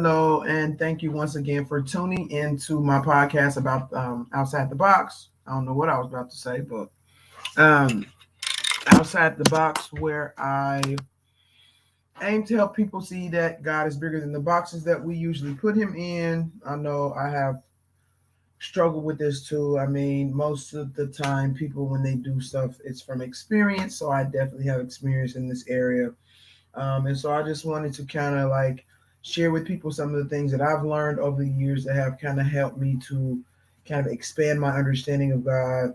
Hello, and thank you once again for tuning into my podcast about outside the box. I don't know what I was about to say, but um, outside the box, where I aim to help people see that God is bigger than the boxes that we usually put Him in. I know I have struggled with this too. I mean, most of the time, people when they do stuff, it's from experience. So I definitely have experience in this area. And so I just wanted to kind of like share with people some of the things that I've learned over the years that have kind of helped me to kind of expand my understanding of God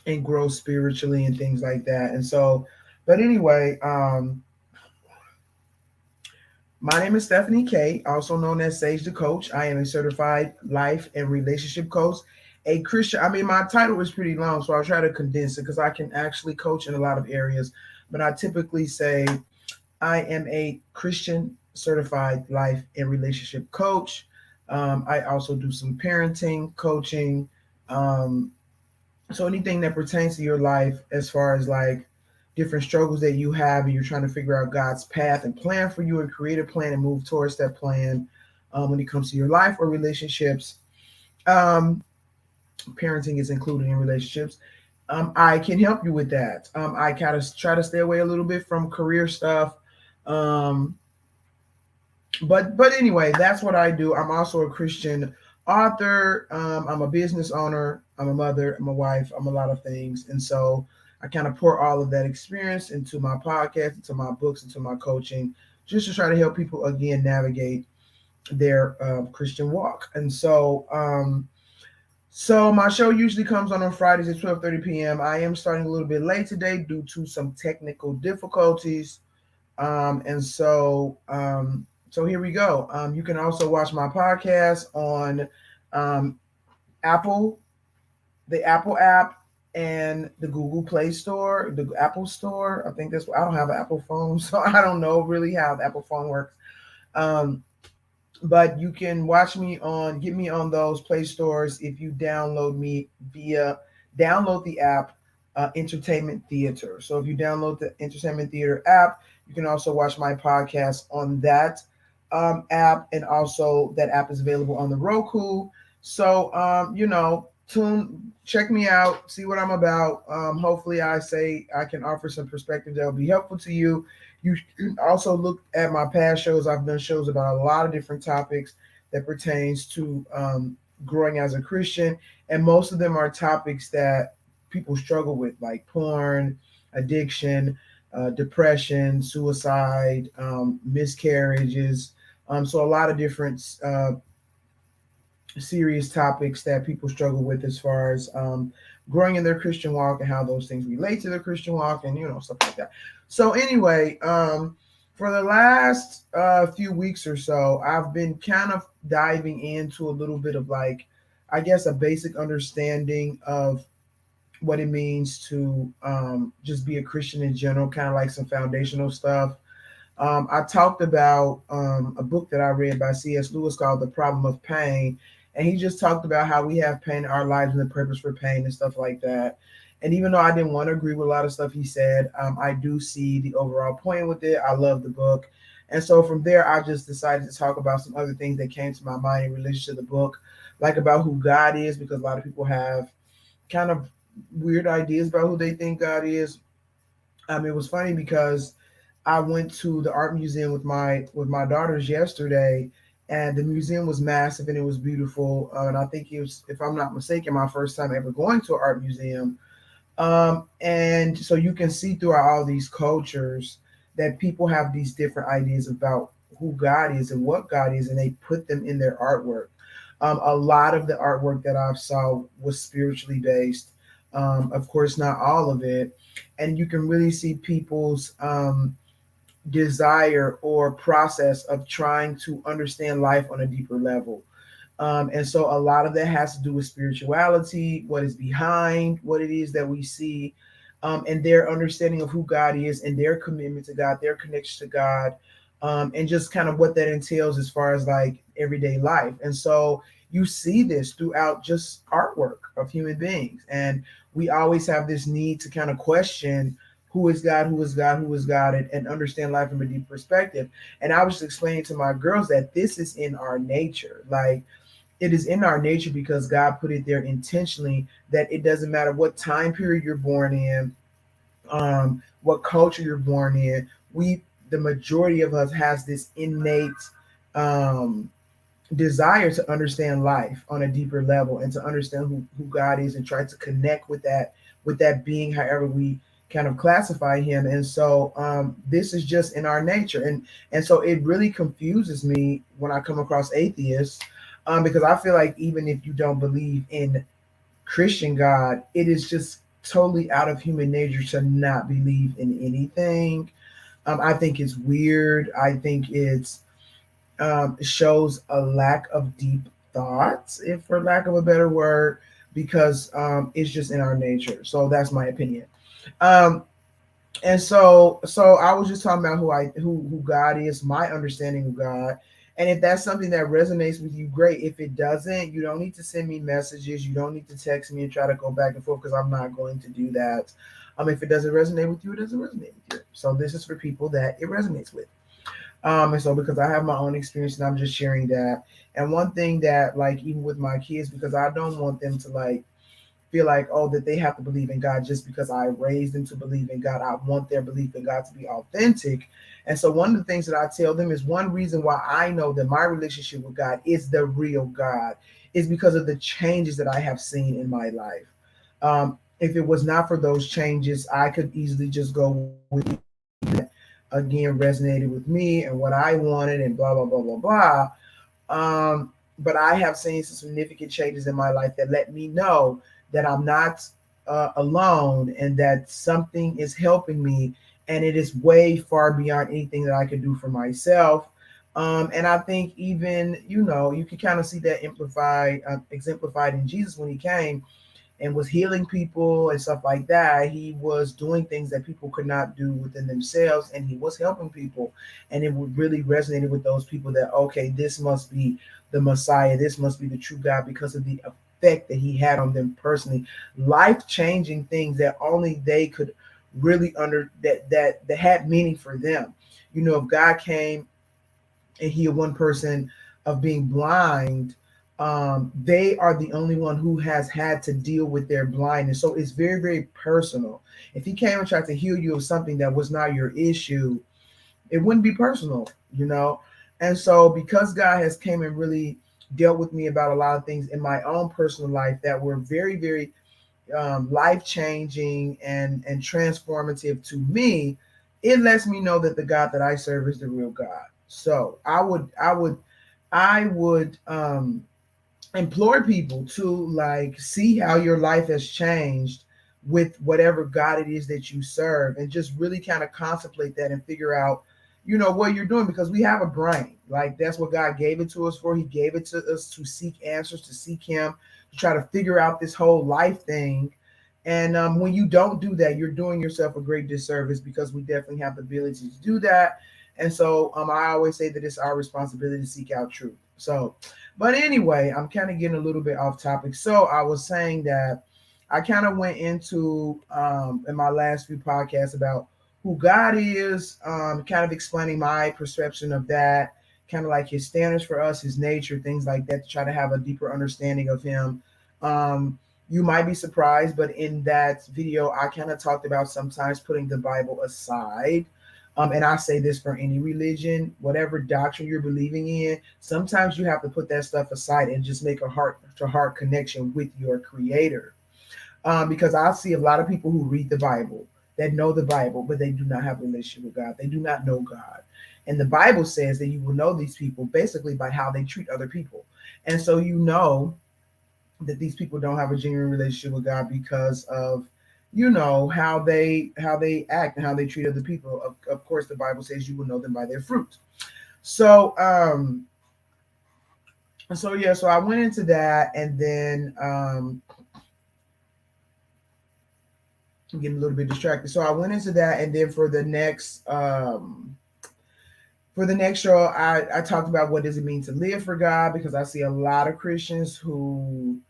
and grow spiritually and things like that. And so, but anyway, my name is Stephanie K, also known as Sage the Coach. I am a certified life and relationship coach, a Christian. I mean, my title is pretty long, so I'll try to condense it because I can actually coach in a lot of areas. But I typically say I am a Christian certified life and relationship coach. I also do some parenting, coaching. Um, so anything that pertains to your life, as far as like different struggles that you have, and you're trying to figure out God's path and plan for you, and create a plan and move towards that plan. When it comes to your life or relationships, um, parenting is included in relationships. I can help you with that. I kind of try to stay away a little bit from career stuff. Um, but anyway, that's what I do. I'm also a Christian author. I'm a business owner. I'm a mother. I'm a wife. I'm a lot of things, and so I kind of pour all of that experience into my podcast, into my books, into my coaching, just to try to help people again navigate their Christian walk. And so my show usually comes on Fridays at 12:30 p.m. I am starting a little bit late today due to some technical difficulties. And so here we go. You can also watch my podcast on um, Apple, the Apple app, and the Google Play Store, the Apple Store. I think that's. I don't have an Apple phone, so I don't know really how the Apple phone works. Um, but you can get me on those Play Stores if you download the app Entertainment Theater. So if you download the Entertainment Theater app, you can also watch my podcast on that app, and also that app is available on the Roku. So check me out, see what I'm about. Hopefully, I can offer some perspective that will be helpful to you. You can also look at my past shows. I've done shows about a lot of different topics that pertains to growing as a Christian, and most of them are topics that people struggle with, like porn, addiction, depression, suicide, miscarriages. So a lot of different serious topics that people struggle with as far as growing in their Christian walk and how those things relate to their Christian walk, and stuff like that. So anyway, for the last few weeks or so, I've been kind of diving into a little bit of like, I guess, a basic understanding of what it means to just be a Christian in general, kind of like some foundational stuff. I talked about a book that I read by C.S. Lewis called The Problem of Pain. And he just talked about how we have pain in our lives and the purpose for pain and stuff like that. And even though I didn't want to agree with a lot of stuff he said, I do see the overall point with it. I love the book. And so from there, I just decided to talk about some other things that came to my mind in relation to the book, like about who God is, because a lot of people have kind of weird ideas about who they think God is. It was funny because I went to the art museum with my daughters yesterday, and the museum was massive and it was beautiful. And I think it was, if I'm not mistaken, my first time ever going to an art museum. And so you can see throughout all these cultures that people have these different ideas about who God is and what God is, and they put them in their artwork. A lot of the artwork that I saw was spiritually based. Of course, not all of it. And you can really see people's desire or process of trying to understand life on a deeper level. And so a lot of that has to do with spirituality, what is behind what it is that we see, and their understanding of who God is and their commitment to God, their connection to God, and just kind of what that entails as far as like everyday life. And so you see this throughout just artwork of human beings. And we always have this need to kind of question who is God, who is God, who is God, and understand life from a deep perspective. And I was just explaining to my girls that this is in our nature. Like, it is in our nature because God put it there intentionally, that it doesn't matter what time period you're born in, what culture you're born in. The majority of us has this innate um, desire to understand life on a deeper level and to understand who God is and try to connect with that being, however we kind of classify him. And so this is just in our nature. And so it really confuses me when I come across atheists, because I feel like even if you don't believe in Christian God, it is just totally out of human nature to not believe in anything. I think it's weird. I think it shows a lack of deep thoughts, if for lack of a better word, because it's just in our nature. So that's my opinion. Um, and so I was just talking about who God is, my understanding of God. And if that's something that resonates with you, great. If it doesn't, you don't need to send me messages. You don't need to text me and try to go back and forth, because I'm not going to do that. If it doesn't resonate with you, it doesn't resonate with you. So this is for people that it resonates with. And so because I have my own experience and I'm just sharing that. And one thing that, like, even with my kids, because I don't want them to like feel like, oh, that they have to believe in God just because I raised them to believe in God. I want their belief in God to be authentic. And so one of the things that I tell them is, one reason why I know that my relationship with God is the real God is because of the changes that I have seen in my life. If it was not for those changes, I could easily just go with again resonated with me and what I wanted and blah blah blah blah blah. But I have seen some significant changes in my life that let me know that I'm not alone and that something is helping me, and it is way far beyond anything that I could do for myself. And I think even, you can kind of see that exemplified in Jesus when he came and was healing people and stuff like that. He was doing things that people could not do within themselves, and he was helping people. And it would really resonated with those people that, okay, this must be the Messiah, this must be the true God, because of the effect that he had on them personally, life changing things that only they could really that had meaning for them. If God came and heal one person of being blind, they are the only one who has had to deal with their blindness. So it's very, very personal. If he came and tried to heal you of something that was not your issue, it wouldn't be personal. And so because God has came and really dealt with me about a lot of things in my own personal life that were very, very life changing and transformative to me, it lets me know that the God that I serve is the real God. So I would implore people to like see how your life has changed with whatever God it is that you serve, and just really kind of contemplate that and figure out, what you're doing, because we have a brain. Like, that's what God gave it to us for. He gave it to us to seek answers, to seek him, to try to figure out this whole life thing. And when you don't do that, you're doing yourself a great disservice, because we definitely have the ability to do that. And so I always say that it's our responsibility to seek out truth. So, but anyway, I'm kind of getting a little bit off topic. So I was saying that I kind of went into in my last few podcasts about who God is, kind of explaining my perception of that, kind of like his standards for us, his nature, things like that, to try to have a deeper understanding of him. You might be surprised, but in that video, I kind of talked about sometimes putting the Bible aside. And I say this for any religion, whatever doctrine you're believing in, sometimes you have to put that stuff aside and just make a heart to heart connection with your creator. Because I see a lot of people who read the Bible, that know the Bible, but they do not have a relationship with God. They do not know God. And the Bible says that you will know these people basically by how they treat other people. And so that these people don't have a genuine relationship with God because of how they act and how they treat other people. Of course, the Bible says you will know them by their fruit. So so I went into that, and then I'm getting a little bit distracted. So I went into that, and then for the next show, I talked about what does it mean to live for God, because I see a lot of Christians who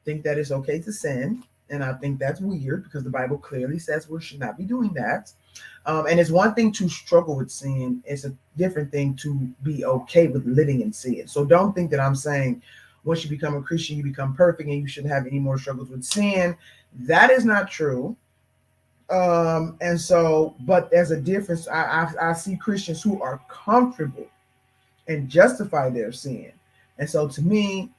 think that it's okay to sin, and I think that's weird because the Bible clearly says we should not be doing that. And it's one thing to struggle with sin; it's a different thing to be okay with living in sin. So don't think that I'm saying once you become a Christian, you become perfect and you shouldn't have any more struggles with sin. That is not true. And so, but there's a difference. I see Christians who are comfortable and justify their sin. And so to me,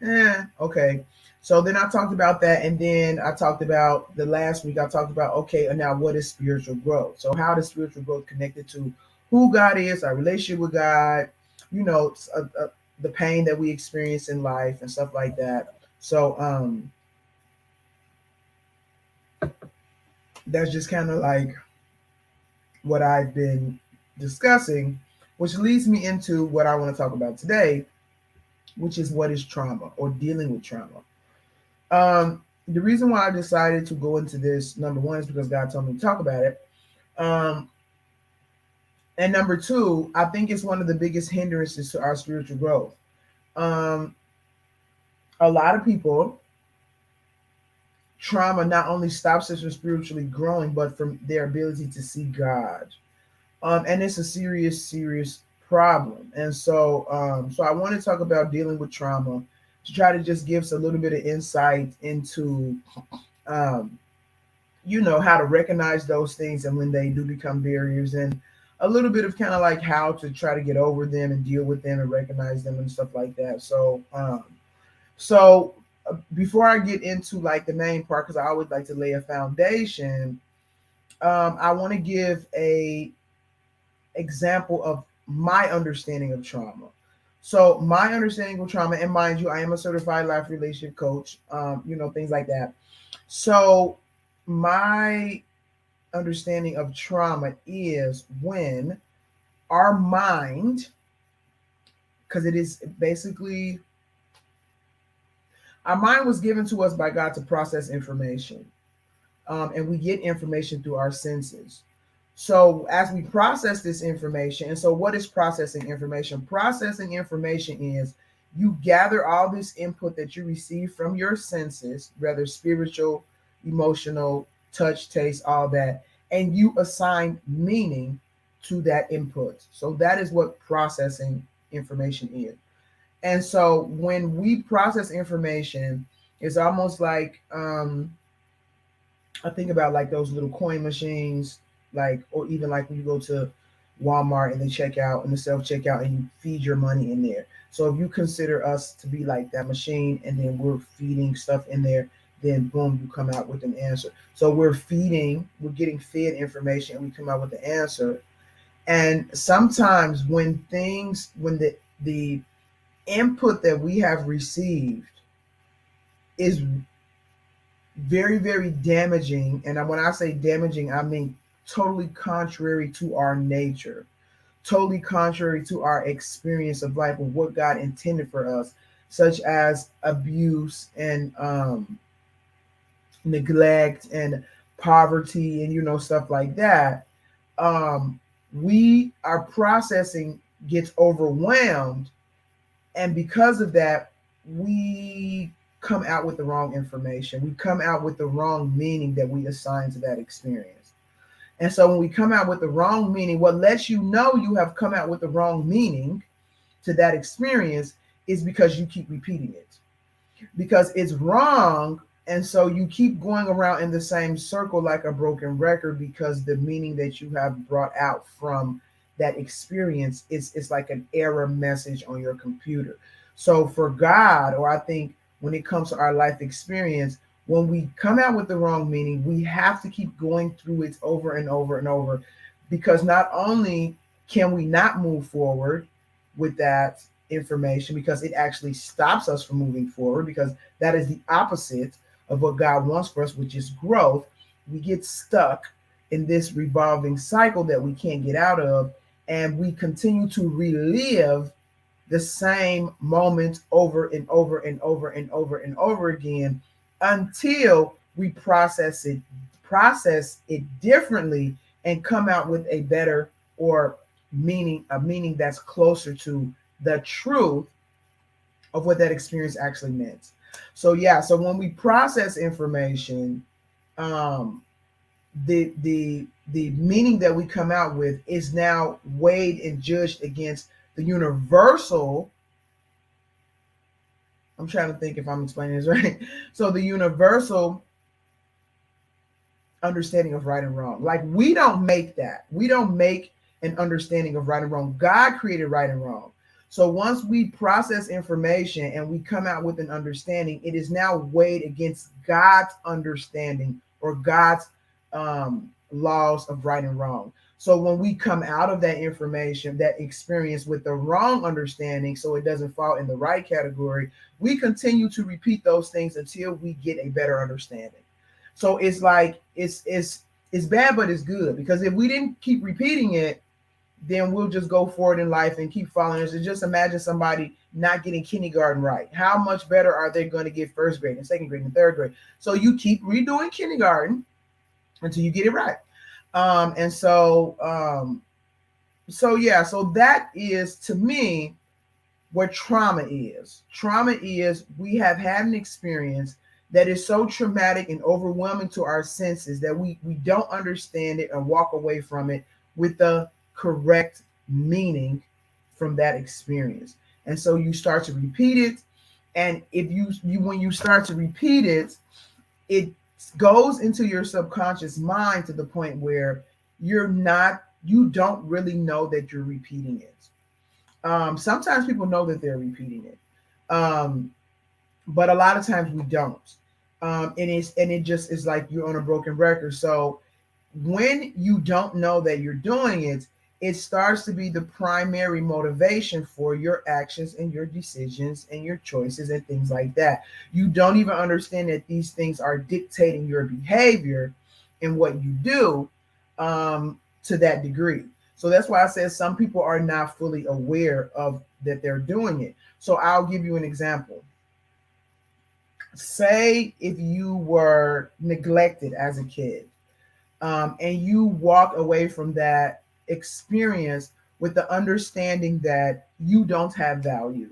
okay. So then I talked about that, and then I talked about the last week. I talked about, okay, and now what is spiritual growth? So how does spiritual growth connected to who God is, our relationship with God, you know, the pain that we experience in life and stuff like that. So that's just kind of like what I've been discussing, which leads me into what I want to talk about today, which is what is trauma or dealing with trauma. The reason why I decided to go into this, number one, is because God told me to talk about it. Um, and number two, I think it's one of the biggest hindrances to our spiritual growth. Um, a lot of people, trauma not only stops us from spiritually growing, but from their ability to see God. And it's a serious, serious problem. And so I want to talk about dealing with trauma to try to just give us a little bit of insight into, um, how to recognize those things and when they do become barriers, and a little bit of kind of like how to try to get over them and deal with them and recognize them and stuff like that. So before I get into like the main part, because I always like to lay a foundation, I want to give a example of my understanding of trauma. So my understanding of trauma, and mind you, I am a certified life relationship coach, things like that. So my understanding of trauma is when our mind, because it is basically, our mind was given to us by God to process information, and we get information through our senses. So as we process this information, and so what is processing information? Processing information is you gather all this input that you receive from your senses, whether spiritual, emotional, touch, taste, all that, and you assign meaning to that input. So that is what processing information is. And so when we process information, it's almost like I think about like those little coin machines, like, or even like when you go to Walmart and they check out in the self checkout and you feed your money in there. So if you consider us to be like that machine, and then we're feeding stuff in there, then boom, you come out with an answer. So we're getting fed information, and we come out with the answer. And sometimes when the input that we have received is very, very damaging. And when I say damaging, I mean totally contrary to our nature, totally contrary to our experience of life, of what God intended for us, such as abuse and neglect and poverty and stuff like that. Our processing gets overwhelmed, and because of that, we come out with the wrong information. We come out with the wrong meaning that we assign to that experience. And so when we come out with the wrong meaning, what lets you know you have come out with the wrong meaning to that experience is because you keep repeating it, because it's wrong. And so you keep going around in the same circle like a broken record, because the meaning that you have brought out from that experience is like an error message on your computer. So for God, or I think when it comes to our life experience, when we come out with the wrong meaning, we have to keep going through it over and over and over, because not only can we not move forward with that information, because it actually stops us from moving forward, because that is the opposite of what God wants for us, which is growth. we get stuck in this revolving cycle that we can't get out of, and we continue to relive the same moments over and over and over and over and over again until we process it differently and come out with a better or a meaning that's closer to the truth of what that experience actually meant. So yeah, so when we process information, um, the meaning that we come out with is now weighed and judged against the universal. I'm trying to think if I'm explaining this right. So the universal understanding of right and wrong. Like we don't make that. We don't make an understanding of right and wrong. God created right and wrong. So once we process information and we come out with an understanding, it is now weighed against God's understanding or God's laws of right and wrong. So when we come out of that information, that experience with the wrong understanding, so it doesn't fall in the right category, we continue to repeat those things until we get a better understanding. So it's like it's bad, but it's good because if we didn't keep repeating it, then we'll just go forward in life and keep following. So just imagine somebody not getting kindergarten right. How much better are they going to get first grade and second grade and third grade? So you keep redoing kindergarten until you get it right. So yeah, so that is to me what trauma is. Trauma is we have had an experience that is so traumatic and overwhelming to our senses that we don't understand it and walk away from it with the correct meaning from that experience. And so you start to repeat it. And if you when you start to repeat it, it goes into your subconscious mind to the point where you don't really know that you're repeating it. Sometimes people know that they're repeating it, but a lot of times we don't. And it just is like you're on a broken record. So when you don't know that you're doing it, it starts to be the primary motivation for your actions and your decisions and your choices and things like that. You don't even understand that these things are dictating your behavior and what you do to that degree. So that's why I said some people are not fully aware of that they're doing it. So I'll give you an example. Say if you were neglected as a kid, and you walk away from that experience with the understanding that you don't have value,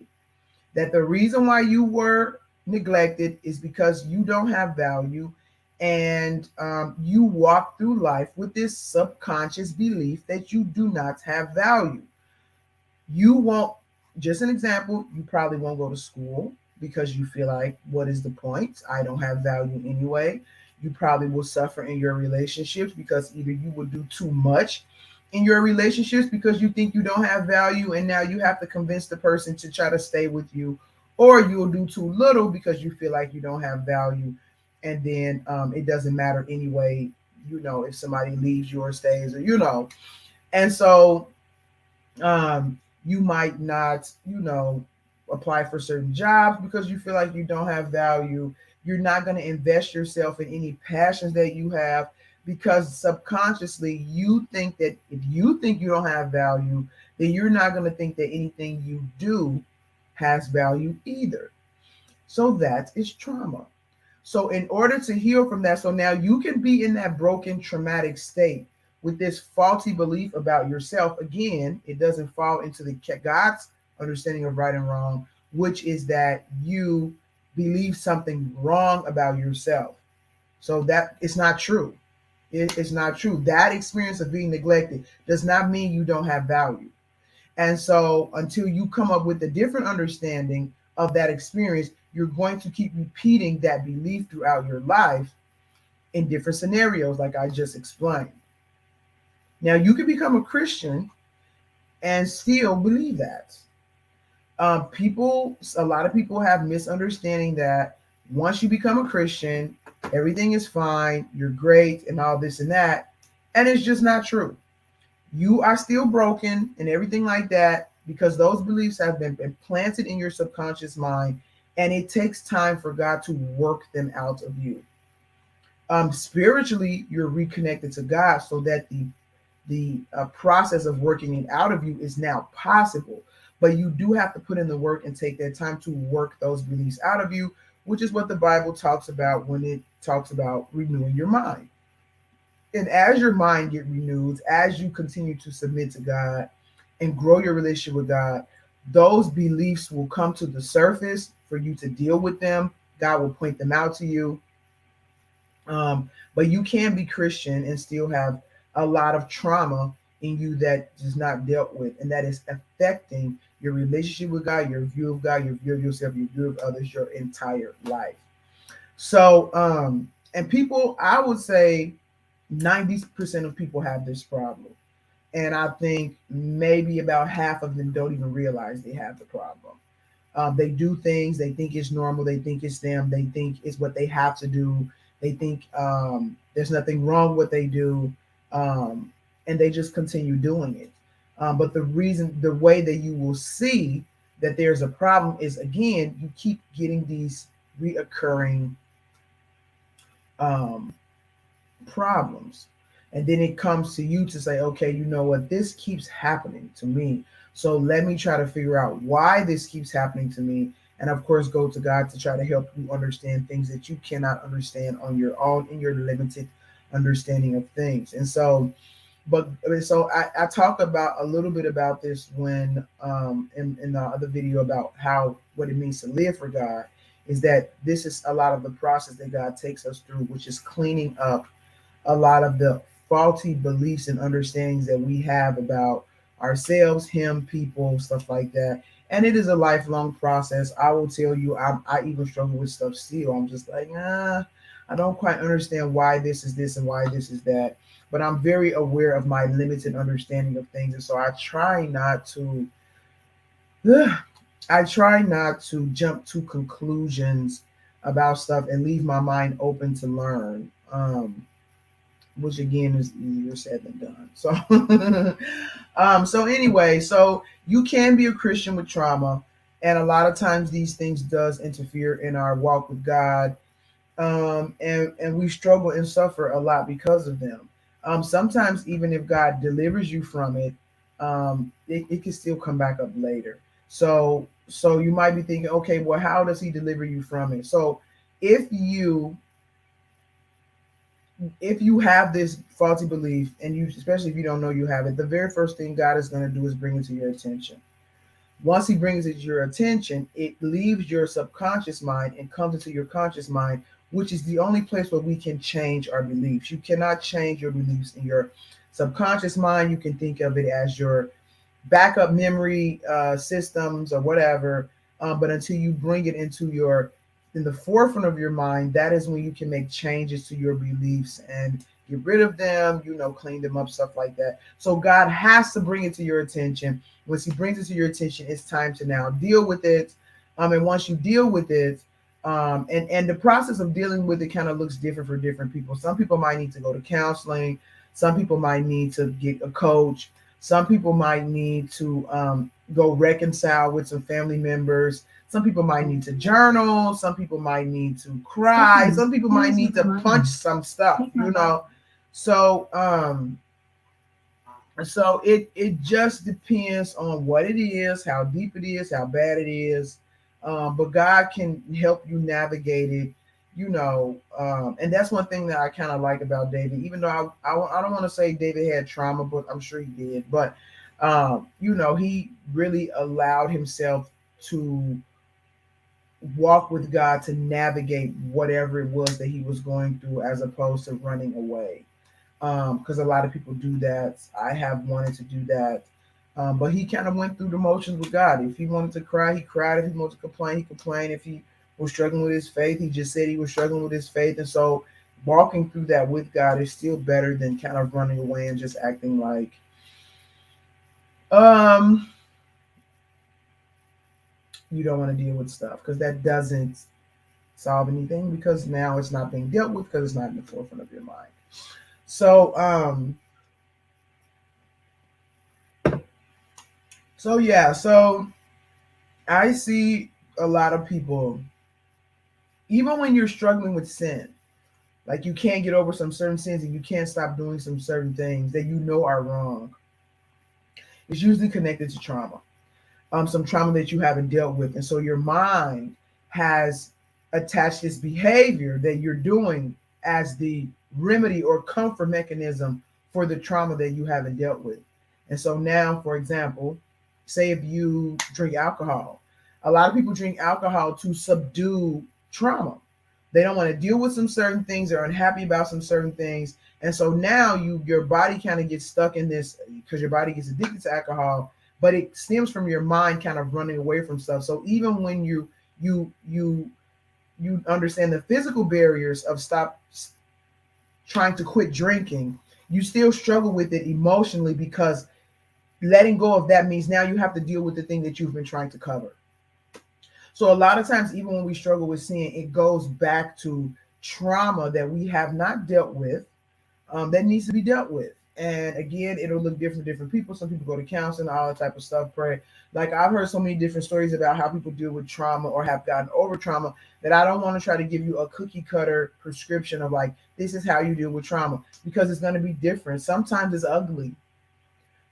that the reason why you were neglected is because you don't have value, and you walk through life with this subconscious belief that you do not have value. You won't, just an example, you probably won't go to school because you feel like, what is the point? I don't have value anyway. You probably will suffer in your relationships because either you will do too much in your relationships because you think you don't have value and now you have to convince the person to try to stay with you, or you'll do too little because you feel like you don't have value, and then it doesn't matter anyway, if somebody leaves you or stays, or. And so you might not, apply for certain jobs because you feel like you don't have value. You're not going to invest yourself in any passions that you have because subconsciously you think that if you think you don't have value, then you're not going to think that anything you do has value either. So that is trauma. So in order to heal from that, so now you can be in that broken, traumatic state with this faulty belief about yourself. Again, it doesn't fall into the God's understanding of right and wrong, which is that you believe something wrong about yourself. So that it's not true. It's not true. That experience of being neglected does not mean you don't have value. And so until you come up with a different understanding of that experience, you're going to keep repeating that belief throughout your life in different scenarios, like I just explained. Now, you can become a Christian and still believe that. A lot of people have misunderstanding that once you become a Christian, everything is fine, you're great, and all this and that. And it's just not true. You are still broken and everything like that because those beliefs have been implanted in your subconscious mind, and it takes time for God to work them out of you. Spiritually, you're reconnected to God, so that the process of working it out of you is now possible. But you do have to put in the work and take that time to work those beliefs out of you, which is what the Bible talks about when it talks about renewing your mind. And as your mind get renewed, as you continue to submit to God and grow your relationship with God, those beliefs will come to the surface for you to deal with them. God will point them out to you. But you can be Christian and still have a lot of trauma in you that is not dealt with, and that is affecting your relationship with God, your view of God, your view of yourself, your view of others, your entire life. So, and people, I would say 90% of people have this problem. And I think maybe about half of them don't even realize they have the problem. They do things, they think it's normal, they think it's them, they think it's what they have to do, they think there's nothing wrong with what they do, um, and they just continue doing it. But the way that you will see that there's a problem is, again, you keep getting these reoccurring um, problems. And then it comes to you to say, okay, you know what, this keeps happening to me. So let me try to figure out why this keeps happening to me. And of course, go to God to try to help you understand things that you cannot understand on your own in your limited understanding of things. And so, I talk about a little bit about this when in the other video about how what it means to live for God, is that this is a lot of the process that God takes us through, which is cleaning up a lot of the faulty beliefs and understandings that we have about ourselves, Him, people, stuff like that. And it is a lifelong process. I will tell you, I even struggle with stuff still. I'm just like, I don't quite understand why this is this and why this is that. But I'm very aware of my limited understanding of things. And so I try not to, I try not to jump to conclusions about stuff and leave my mind open to learn. Which again is easier said than done. So, so anyway, so you can be a Christian with trauma, and a lot of times these things does interfere in our walk with God, and we struggle and suffer a lot because of them. Sometimes even if God delivers you from it, it can still come back up later. So you might be thinking, okay, well, how does He deliver you from it? So if you if you have this faulty belief, and you, especially if you don't know you have it, the very first thing God is going to do is bring it to your attention. Once He brings it to your attention, it leaves your subconscious mind and comes into your conscious mind, which is the only place where we can change our beliefs. You cannot change your beliefs in your subconscious mind. You can think of it as your backup memory systems or whatever. But until you bring it into your in the forefront of your mind, that is when you can make changes to your beliefs and get rid of them, clean them up, stuff like that. So God has to bring it to your attention. Once He brings it to your attention, it's time to now deal with it. And once you deal with it, and the process of dealing with it kind of looks different for different people. Some people might need to go to counseling. Some people might need to get a coach. Some people might need to go reconcile with some family members. Some people might need to journal. Some people might need to cry. Some people might need to punch some stuff. So it just depends on what it is, how deep it is, how bad it is. But God can help you navigate it. And that's one thing that I kind of like about David. Even though I don't want to say David had trauma, but I'm sure he did. But he really allowed himself to walk with God to navigate whatever it was that he was going through, as opposed to running away. Because a lot of people do that. I have wanted to do that. But he kind of went through the motions with God. If he wanted to cry, he cried. If he wanted to complain, he complained. If he was struggling with his faith, he just said he was struggling with his faith. And so walking through that with God is still better than kind of running away and just acting like you don't want to deal with stuff, because that doesn't solve anything, because now it's not being dealt with because it's not in the forefront of your mind. So yeah, so I see a lot of people, even when you're struggling with sin, Like you can't get over some certain sins and you can't stop doing some certain things that you know are wrong. It's usually connected to trauma, some trauma that you haven't dealt with. And so your mind has attached this behavior that you're doing as the remedy or comfort mechanism for the trauma that you haven't dealt with. And so now, for example, say if you drink alcohol, a lot of people drink alcohol to subdue trauma. They don't want to deal with some certain things, they're unhappy about some certain things. And so now your body kind of gets stuck in this because your body gets addicted to alcohol, but it stems from your mind kind of running away from stuff. So even when you you you understand the physical barriers of stop trying to quit drinking, you still struggle with it emotionally because letting go of that means now you have to deal with the thing that you've been trying to cover. So a lot of times, even when we struggle with sin, it goes back to trauma that we have not dealt with, that needs to be dealt with. And again, it'll look different for different people. Some people go to counseling, all that type of stuff, pray. Like I've heard so many different stories about how people deal with trauma or have gotten over trauma that I don't want to try to give you a cookie cutter prescription of like, this is how you deal with trauma because it's going to be different. Sometimes it's ugly.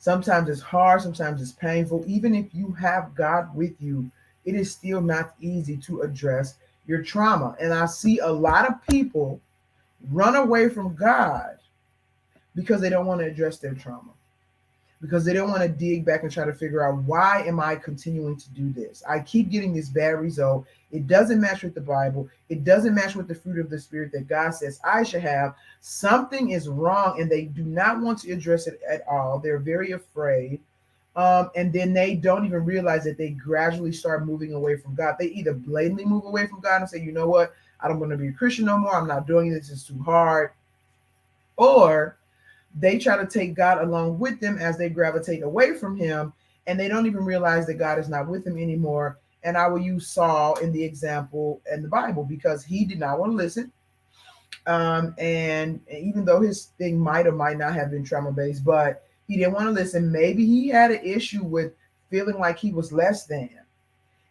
Sometimes it's hard. Sometimes it's painful. Even if you have God with you, it is still not easy to address your trauma. And I see a lot of people run away from God because they don't want to address their trauma, because they don't want to dig back and try to figure out why am I continuing to do this? I keep getting this bad result. It doesn't match with the Bible. It doesn't match with the fruit of the Spirit that God says I should have. Something is wrong, and they do not want to address it at all. They're very afraid. And then they don't even realize that they gradually start moving away from God. They either blatantly move away from God and say, you know what? I don't want to be a Christian no more. I'm not doing this. It's too hard. Or they try to take God along with them as they gravitate away from him, and they don't even realize that God is not with them anymore. And I will use Saul in the example in the Bible because he did not want to listen. And even though his thing might or might not have been trauma based, but he didn't want to listen. Maybe he had an issue with feeling like he was less than.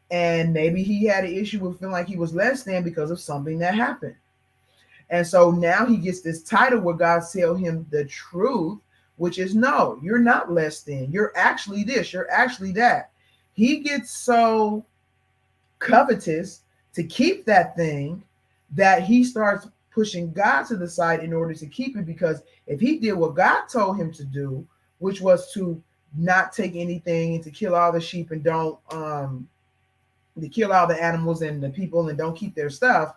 And maybe he had an issue with feeling like he was less than because of something that happened. And so now he gets this title where God tell him the truth, which is no, you're not less than. You're actually this, you're actually that. He gets so covetous to keep that thing that he starts pushing God to the side in order to keep it, because if he did what God told him to do, which was to not take anything and to kill all the sheep and don't to kill all the animals and the people and don't keep their stuff,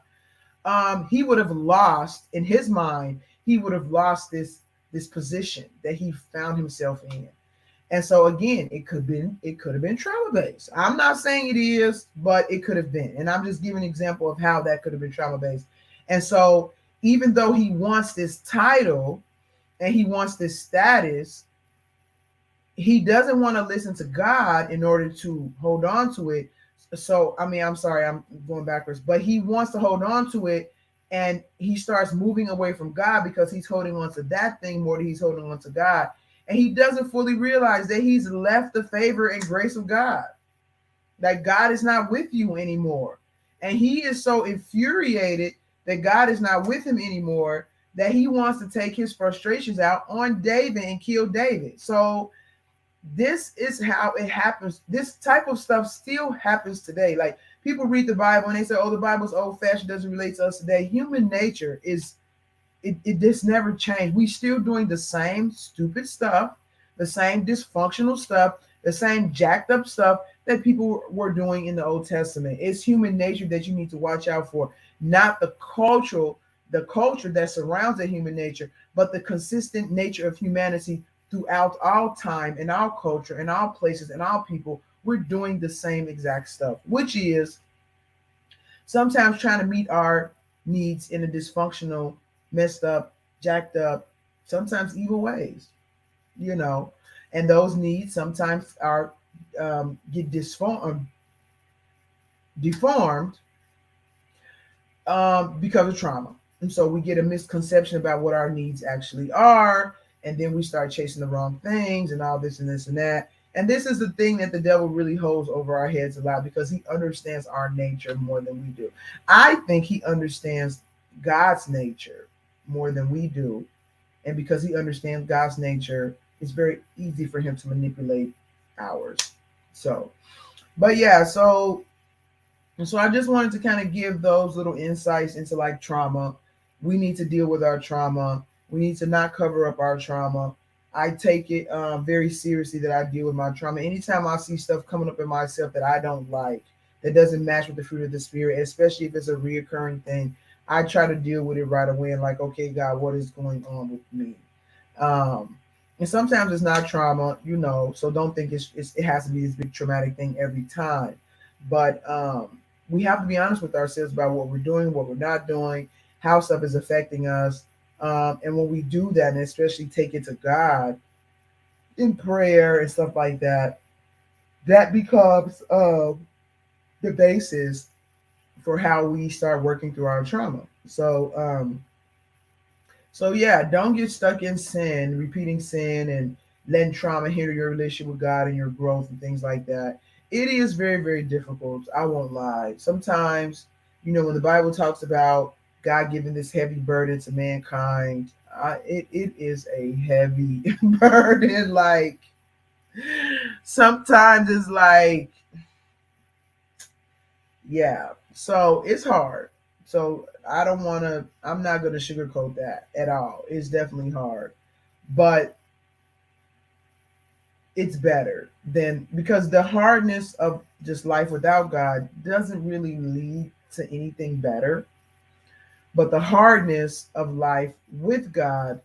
he would have lost, in his mind, he would have lost this position that he found himself in. And so again, it could have been trauma based. I'm not saying it is, but it could have been. And I'm just giving an example of how that could have been trauma based. And so even though he wants this title and he wants this status, he doesn't want to listen to God in order to hold on to it. So, I mean, I'm sorry, I'm going backwards, but he wants to hold on to it, and he starts moving away from God because he's holding on to that thing more than he's holding on to God. And he doesn't fully realize that he's left the favor and grace of God, that God is not with you anymore. And he is so infuriated that God is not with him anymore that he wants to take his frustrations out on David and kill David. So this is how it happens. This type of stuff still happens today. Like people read the Bible and they say, oh, the Bible's old fashioned, doesn't relate to us today. Human nature is, it just never changed. We still doing the same stupid stuff, the same dysfunctional stuff, the same jacked up stuff that people were doing in the Old Testament. It's human nature that you need to watch out for, not the culture that surrounds the human nature, but the consistent nature of humanity throughout all time and all culture and all places and all people. We're doing the same exact stuff, which is sometimes trying to meet our needs in a dysfunctional, messed up, jacked up, sometimes evil ways, you know. And those needs sometimes are get deformed because of trauma. And so we get a misconception about what our needs actually are, and then we start chasing the wrong things and all this and this and that. And this is the thing that the devil really holds over our heads a lot because he understands our nature more than we do. I think he understands God's nature more than we do. And because he understands God's nature, it's very easy for him to manipulate ours. So, but yeah, so I just wanted to kind of give those little insights into like trauma. We need to deal with our trauma. We need to not cover up our trauma. I take it very seriously that I deal with my trauma. Anytime I see stuff coming up in myself that I don't like, that doesn't match with the fruit of the spirit, especially if it's a reoccurring thing, I try to deal with it right away and like, okay, God, what is going on with me? Um, and sometimes it's not trauma, so don't think it has to be this big traumatic thing every time. But we have to be honest with ourselves about what we're doing, what we're not doing, how stuff is affecting us. And when we do that, and especially take it to God in prayer and stuff like that, that becomes the basis for how we start working through our trauma. So yeah, don't get stuck in sin, repeating sin, and letting trauma hinder your relationship with God and your growth and things like that. It is very, very difficult. I won't lie. Sometimes, when the Bible talks about God giving this heavy burden to mankind, it is a heavy burden. Like sometimes it's like, yeah. So it's hard. So I'm not gonna sugarcoat that at all. It's definitely hard. But it's better than, because the hardness of just life without God doesn't really lead to anything better. But the hardness of life with God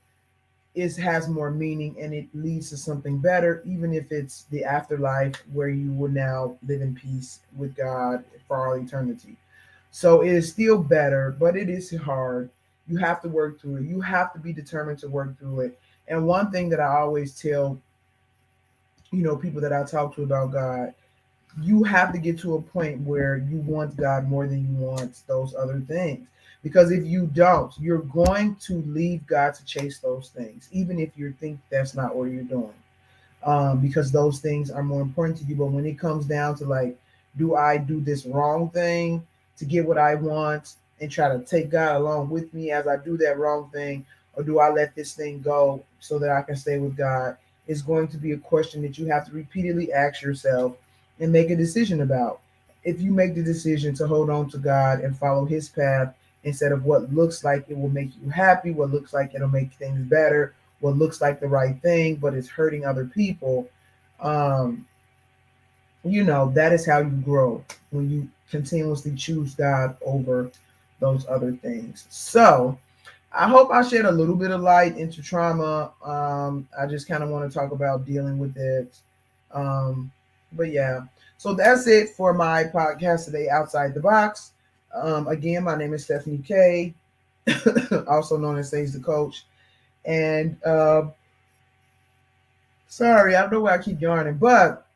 has more meaning, and it leads to something better, even if it's the afterlife where you will now live in peace with God for all eternity. So it is still better, but it is hard. You have to work through it. You have to be determined to work through it. And one thing that I always tell, people that I talk to about God, you have to get to a point where you want God more than you want those other things. Because if you don't, you're going to leave God to chase those things, even if you think that's not what you're doing, because those things are more important to you. But when it comes down to like, do I do this wrong thing to get what I want and try to take God along with me as I do that wrong thing, or do I let this thing go so that I can stay with God? Is going to be a question that you have to repeatedly ask yourself and make a decision about. If you make the decision to hold on to God and follow His path instead of what looks like it will make you happy, what looks like it'll make things better, what looks like the right thing, but it's hurting other people, um, that is how you grow, when you continuously choose God over those other things. So I hope I shed a little bit of light into trauma. I just kind of want to talk about dealing with it. Um, but yeah, so that's it for my podcast today, Outside the Box. Again, my name is Stephanie K, also known as Sage the Coach. And sorry, I don't know why I keep yarning, but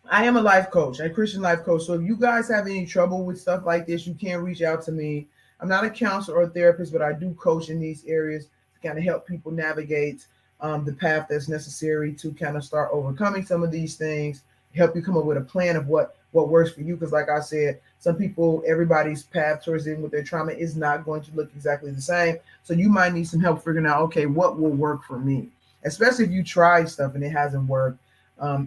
I am a life coach, a Christian life coach. So if you guys have any trouble with stuff like this, you can reach out to me. I'm not a counselor or a therapist, but I do coach in these areas to kind of help people navigate the path that's necessary to kind of start overcoming some of these things, help you come up with a plan of what works for you. Because like I said, some people, everybody's path towards dealing with their trauma is not going to look exactly the same. So you might need some help figuring out, okay, what will work for me, especially if you try stuff and it hasn't worked.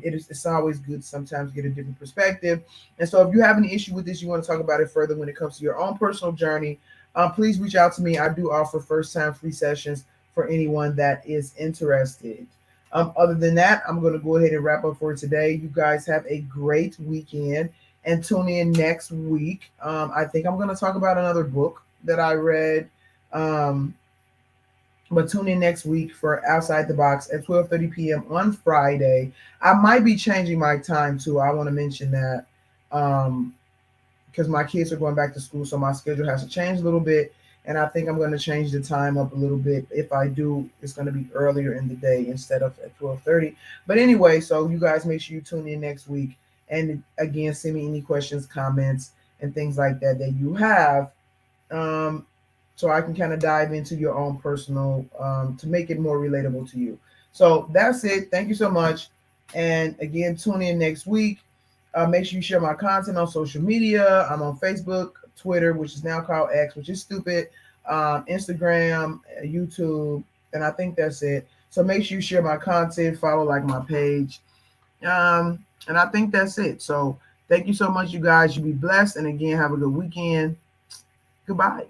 It's always good to sometimes get a different perspective. And so if you have any issue with this, you want to talk about it further when it comes to your own personal journey, please reach out to me. I do offer first time free sessions for anyone that is interested. Other than that, I'm going to go ahead and wrap up for today. You guys have a great weekend and tune in next week. I think I'm going to talk about another book that I read. But tune in next week for Outside the Box at 12:30 p.m. on Friday. I might be changing my time too. I want to mention that because my kids are going back to school, so my schedule has to change a little bit. And I think I'm going to change the time up a little bit. If I do, it's going to be earlier in the day instead of at 12:30. But anyway, so you guys make sure you tune in next week. And again, send me any questions, comments, and things like that that you have. Um, so I can kind of dive into your own personal to make it more relatable to you. So that's it. Thank you so much. And again, tune in next week. Make sure you share my content on social media. I'm on Facebook, Twitter, which is now called X, which is stupid. Instagram, YouTube, and I think that's it. So make sure you share my content, follow like my page. And I think that's it. So thank you so much, you guys. You be blessed. And again, have a good weekend. Goodbye.